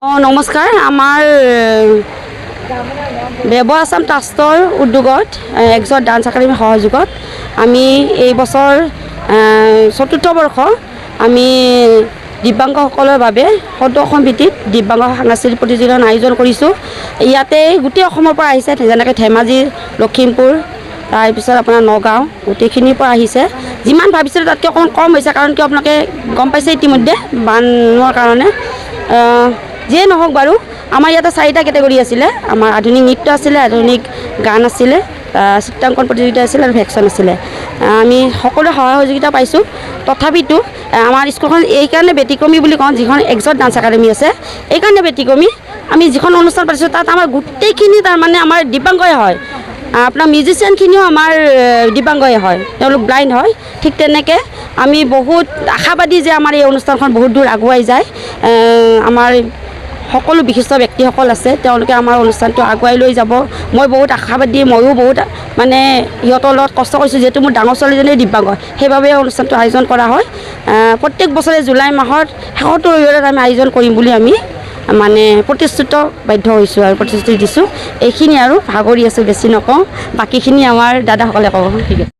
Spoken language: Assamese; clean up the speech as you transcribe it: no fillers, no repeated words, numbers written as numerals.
নমস্কাৰ। আমাৰ বেব আছাম ট্ৰাষ্টৰ উদ্যোগত এক্সট ডান্স একাডেমীৰ সহযোগত আমি এই বছৰ ৪ৰ্থ বৰ্ষ আমি দিব্যাংগসকলৰ বাবে সদৌ অসম ভিত্তিত দিব্যাংগ সাংস্কৃতিক প্ৰতিযোগিতাৰ আয়োজন কৰিছোঁ। ইয়াতে গোটেই অসমৰ পৰা আহিছে, যেনেকৈ ধেমাজি, লখিমপুৰ, তাৰপিছত আপোনাৰ নগাঁও, গোটেইখিনিৰ পৰা আহিছে। যিমান ভাবিছিলোঁ তাতকৈ অকণমান কম হৈছে, কাৰণ কিয় আপোনালোকে গম পাইছে ইতিমধ্যে বানৰ কাৰণে। যিয়ে নহওক বাৰু, আমাৰ ইয়াতে 4টা কেটেগৰী আছিলে। আমাৰ আধুনিক নৃত্য আছিলে, আধুনিক গান আছিলে, চিত্ৰাংকন প্ৰতিযোগিতা আছিলে আৰু ভেকশ্যন আছিলে। আমি সকলোৱে সহায় সহযোগিতা পাইছোঁ। তথাপিতো আমাৰ স্কুলখন এইকাৰণে ব্যতিক্ৰমী বুলি কওঁ, যিখন এক্সট ডান্স একাডেমী আছে এইকাৰণে ব্যতিক্ৰমী। আমি যিখন অনুষ্ঠান পাতিছোঁ তাত আমাৰ গোটেইখিনি তাৰমানে আমাৰ দিব্যাংগই হয়। আপোনাৰ মিউজিচিয়ানখিনিও আমাৰ দিব্যাংগই হয়, তেওঁলোক ব্লাইণ্ড হয়। ঠিক তেনেকৈ আমি বহুত আশাবাদী যে আমাৰ এই অনুষ্ঠানখন বহুত দূৰ আগুৱাই যায়। আমাৰ সকলো বিশিষ্ট ব্যক্তিসকল আছে, তেওঁলোকে আমাৰ অনুষ্ঠানটো আগুৱাই লৈ যাব। মই বহুত আশাবাদী, ময়ো বহুত মানে সিহঁতৰ লগত কষ্ট কৰিছোঁ, যিহেতু মোৰ ডাঙৰ ছোৱালীজনীয়ে দিব্যাংগ, সেইবাবে অনুষ্ঠানটো আয়োজন কৰা হয়। প্ৰত্যেক বছৰে জুলাই মাহত শেষৰটো ৰবিবাৰত আমি আয়োজন কৰিম বুলি আমি মানে বাধ্য হৈছোঁ আৰু প্ৰতিশ্ৰুতি দিছোঁ। এইখিনি আৰু ভাগৰি আছোঁ, বেছি নকওঁ, বাকীখিনি আমাৰ দাদাসকলে ক'ব। ঠিক আছে।